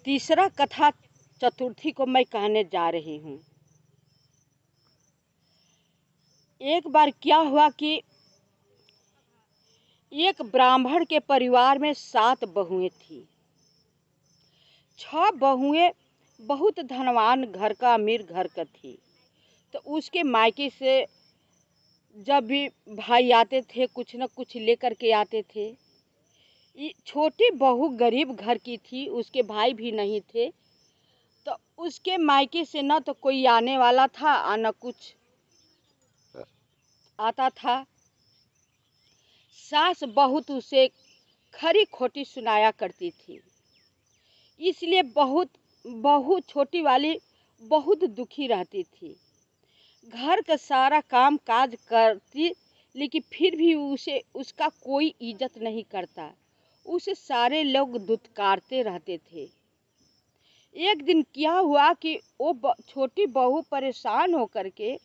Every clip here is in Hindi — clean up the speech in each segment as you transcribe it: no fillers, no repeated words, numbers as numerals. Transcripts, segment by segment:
तीसरा कथा चतुर्थी को मैं कहने जा रही हूँ। एक बार क्या हुआ कि एक ब्राह्मण के परिवार में 7 बहुएं थी। 6 बहुएं बहुत धनवान घर का, अमीर घर का थी। तो उसके मायके से जब भी भाई आते थे कुछ न कुछ लेकर के आते थे। छोटी बहू गरीब घर की थी, उसके भाई भी नहीं थे। तो उसके मायके से न तो कोई आने वाला था और न कुछ आता था। सास बहुत उसे खरी खोटी सुनाया करती थी, इसलिए बहू छोटी वाली बहुत दुखी रहती थी। घर का सारा काम काज करती, लेकिन फिर भी उसका कोई इज्जत नहीं करता। उसे सारे लोग दुत्कारते रहते थे। एक दिन क्या हुआ कि वो छोटी बहू परेशान होकर के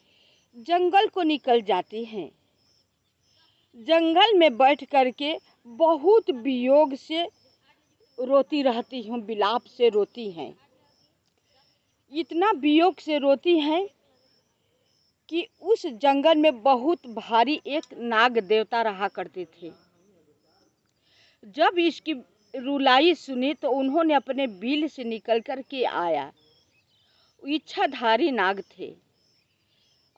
जंगल को निकल जाती हैं। जंगल में बैठ करके बहुत वियोग से रोती रहती हूँ, विलाप से रोती हैं। इतना वियोग से रोती हैं कि उस जंगल में बहुत भारी एक नाग देवता रहा करते थे। जब इसकी रुलाई सुनी तो उन्होंने अपने बिल से निकल कर के आया। इच्छाधारी नाग थे।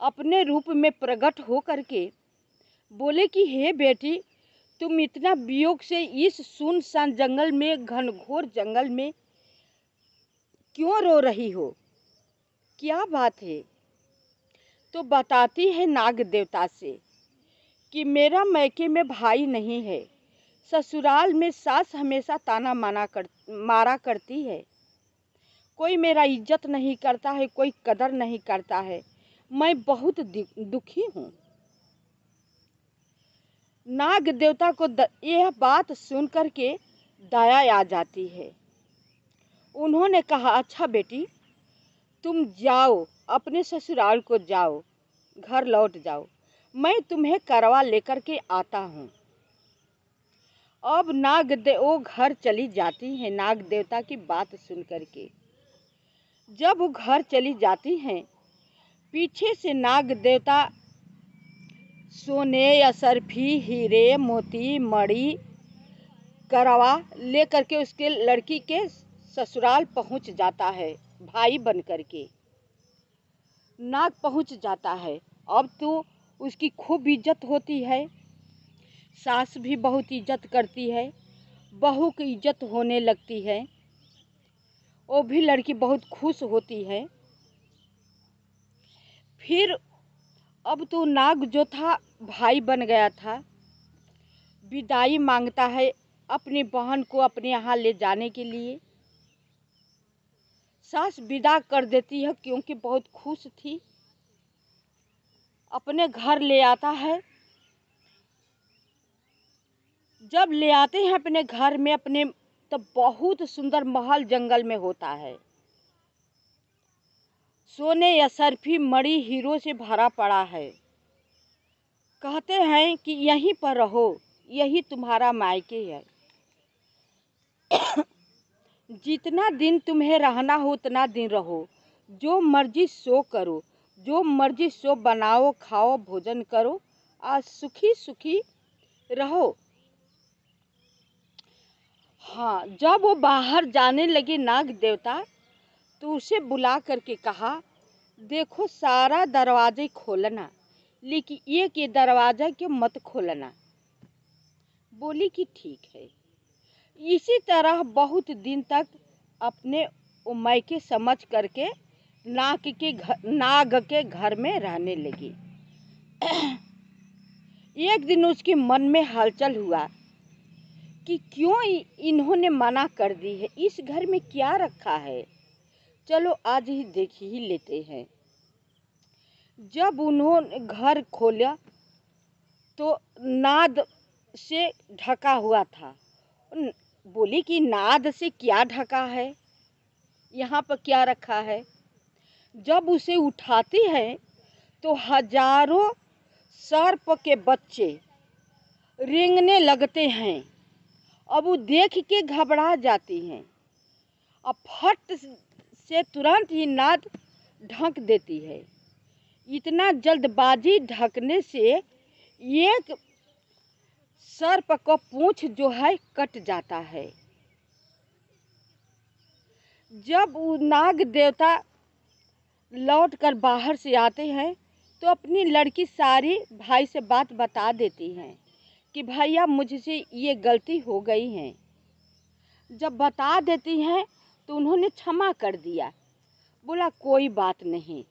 अपने रूप में प्रकट हो करके बोले कि हे बेटी, तुम इतना वियोग से इस सुनसान जंगल में, घनघोर जंगल में क्यों रो रही हो? क्या बात है? तो बताती है नाग देवता से कि मेरा मैके में भाई नहीं है। ससुराल में सास हमेशा ताना मारा करती है। कोई मेरा इज्जत नहीं करता है, कोई कदर नहीं करता है। मैं बहुत दुखी हूँ। नाग देवता को यह बात सुन करके दया आ जाती है। उन्होंने कहा, अच्छा बेटी, तुम जाओ, अपने ससुराल को जाओ, घर लौट जाओ। मैं तुम्हें करवा लेकर के आता हूँ। अब वो घर चली जाती हैं नाग देवता की बात सुन करके। जब वो घर चली जाती हैं, पीछे से नाग देवता सोने, असरफी, हीरे, मोती, मणि करवा ले करके उसके लड़की के ससुराल पहुंच जाता है। भाई बन करके नाग पहुंच जाता है। अब तो उसकी खूब इज्जत होती है। सास भी बहुत इज्जत करती है, बहू की इज्जत होने लगती है। वो भी लड़की बहुत खुश होती है। फिर अब तो नाग जो था भाई बन गया था, विदाई मांगता है अपनी बहन को अपने यहाँ ले जाने के लिए। सास विदा कर देती है क्योंकि बहुत खुश थी। अपने घर ले आता है। जब ले आते हैं अपने घर में अपने, तो बहुत सुंदर महल जंगल में होता है। सोने, असरफी, मणि, हीरो से भरा पड़ा है। कहते हैं कि यहीं पर रहो, यही तुम्हारा मायके है। जितना दिन तुम्हें रहना हो उतना दिन रहो, जो मर्जी सो करो, जो मर्जी सो बनाओ, खाओ, भोजन करो, आज सुखी सुखी रहो। हाँ, जब वो बाहर जाने लगे नाग देवता, तो उसे बुला करके कहा, देखो सारा दरवाजे खोलना, लेकिन एक ये दरवाजा क्यों मत खोलना। बोली कि ठीक है। इसी तरह बहुत दिन तक अपने मायके समझ करके नाग के घर में रहने लगी। एक दिन उसके मन में हलचल हुआ कि क्यों इन्होंने मना कर दी है, इस घर में क्या रखा है, चलो आज ही देख ही लेते हैं। जब उन्होंने घर खोला तो नाद से ढका हुआ था। बोली कि नाद से क्या ढका है, यहाँ पर क्या रखा है। जब उसे उठाती है तो हजारों सर्प के बच्चे रेंगने लगते हैं। अब वो देख के घबरा जाती हैं और फट से तुरंत ही नाद ढक देती है। इतना जल्दबाजी ढकने से एक सर्प का पूंछ जो है कट जाता है। जब वो नाग देवता लौट कर बाहर से आते हैं तो अपनी लड़की सारी भाई से बात बता देती हैं कि भैया मुझसे ये गलती हो गई है। जब बता देती हैं तो उन्होंने क्षमा कर दिया, बोला कोई बात नहीं।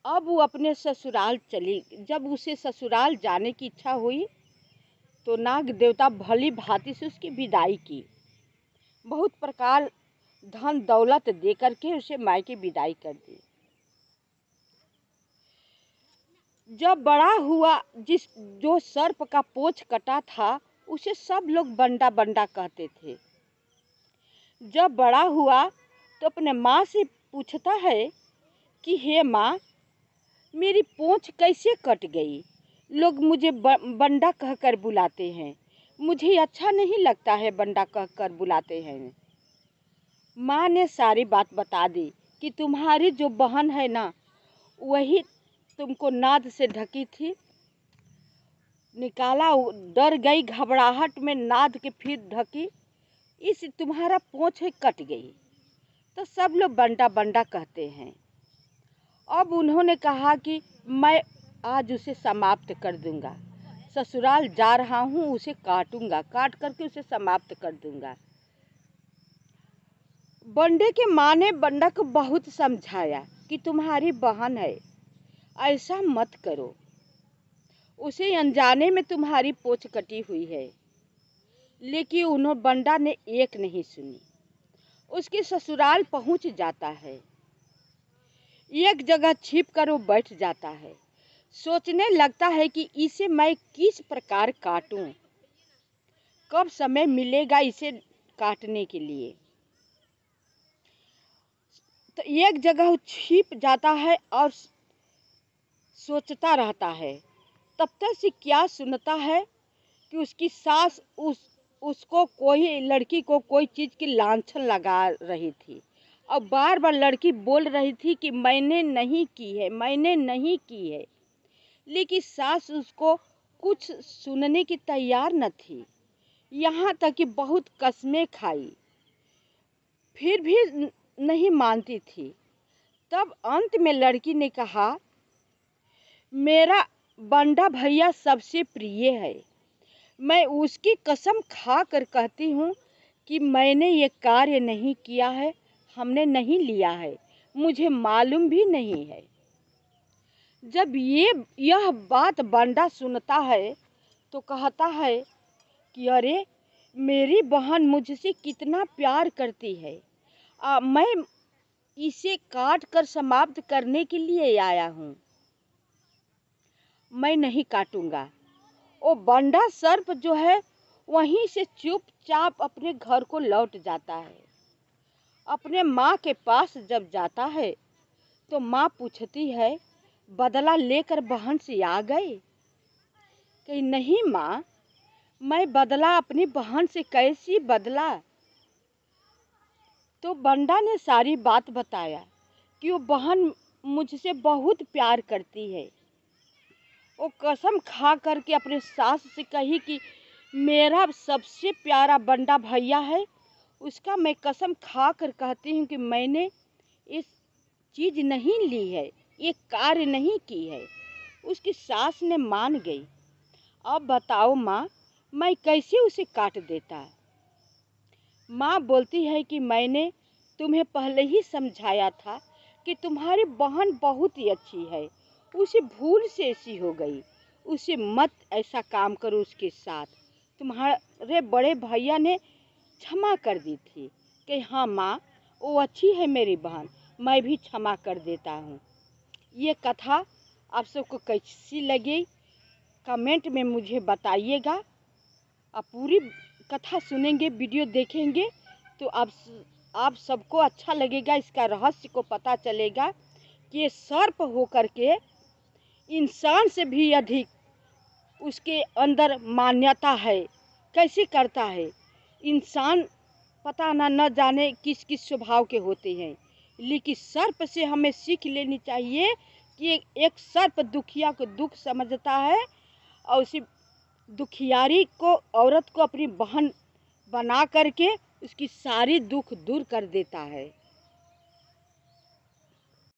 अब वो अपने ससुराल चली। जब उसे ससुराल जाने की इच्छा हुई तो नाग देवता भली भांति से उसकी विदाई की। बहुत प्रकार धन दौलत दे करके उसे मायके विदाई कर दी। जब बड़ा हुआ, जो सर्प का पोंछ कटा था उसे सब लोग बंडा बंडा कहते थे। जब बड़ा हुआ तो अपने माँ से पूछता है कि हे माँ, मेरी पोंछ कैसे कट गई? लोग मुझे बंडा कहकर बुलाते हैं, मुझे अच्छा नहीं लगता है बंडा कहकर बुलाते हैं। माँ ने सारी बात बता दी कि तुम्हारी जो बहन है ना, वही तुमको नाद से ढकी थी, निकाला, डर गई, घबराहट में नाद के फिर ढकी, इस तुम्हारा पोंछ कट गई। तो सब लोग बंडा बंडा कहते हैं। अब उन्होंने कहा कि मैं आज उसे समाप्त कर दूंगा, ससुराल जा रहा हूँ, उसे काटूंगा, काट करके उसे समाप्त कर दूंगा। बंडे के माँ ने बंडा को बहुत समझाया कि तुम्हारी बहन है, ऐसा मत करो, उसे अनजाने में तुम्हारी पोंछ कटी हुई है। लेकिन बंडा ने एक नहीं सुनी। उसके ससुराल पहुंच जाता है। एक जगह छिप कर वो बैठ जाता है, सोचने लगता है कि इसे मैं किस प्रकार काटूं, कब समय मिलेगा इसे काटने के लिए। तो एक जगह छिप जाता है और सोचता रहता है। तब तक से क्या सुनता है कि उसकी सास उसको कोई लड़की को कोई चीज़ की लांछन लगा रही थी और बार बार लड़की बोल रही थी कि मैंने नहीं की है, मैंने नहीं की है। लेकिन सास उसको कुछ सुनने की तैयार न थी। यहाँ तक कि बहुत कस्में खाई, फिर भी नहीं मानती थी। तब अंत में लड़की ने कहा, मेरा बंडा भैया सबसे प्रिय है, मैं उसकी कसम खा कर कहती हूँ कि मैंने ये कार्य नहीं किया है, हमने नहीं लिया है, मुझे मालूम भी नहीं है। जब यह बात बंडा सुनता है तो कहता है कि अरे, मेरी बहन मुझसे कितना प्यार करती है, मैं इसे काट कर समाप्त करने के लिए आया हूँ, मैं नहीं काटूंगा। वो बंडा सर्प जो है वहीं से चुपचाप अपने घर को लौट जाता है। अपने माँ के पास जब जाता है तो माँ पूछती है, बदला लेकर बहन से आ गए? कि नहीं माँ, मैं बदला अपनी बहन से कैसी बदला? तो बंडा ने सारी बात बताया कि वो बहन मुझसे बहुत प्यार करती है। वो कसम खा करके अपने सास से कही कि मेरा सबसे प्यारा बंडा भैया है, उसका मैं कसम खा कर कहती हूँ कि मैंने इस चीज़ नहीं ली है, ये कार्य नहीं की है। उसकी सास ने मान गई। अब बताओ माँ, मैं कैसे उसे काट देता? माँ बोलती है कि मैंने तुम्हें पहले ही समझाया था कि तुम्हारी बहन बहुत ही अच्छी है, उसे भूल से ऐसी हो गई, उसे मत ऐसा काम करो उसके साथ। तुम्हारे बड़े भैया ने क्षमा कर दी थी कि हाँ माँ, वो अच्छी है मेरी बहन, मैं भी क्षमा कर देता हूँ। ये कथा आप सबको कैसी लगी कमेंट में मुझे बताइएगा। आप पूरी कथा सुनेंगे, वीडियो देखेंगे तो आप सबको अच्छा लगेगा, इसका रहस्य को पता चलेगा कि ये सर्प होकर के इंसान से भी अधिक उसके अंदर मान्यता है। कैसे करता है? इंसान पता न जाने किस किस स्वभाव के होते हैं, लेकिन सर्प से हमें सीख लेनी चाहिए कि एक सर्प दुखिया को दुख समझता है और उसी दुखियारी को, औरत को अपनी बहन बना करके उसकी सारी दुख दूर कर देता है।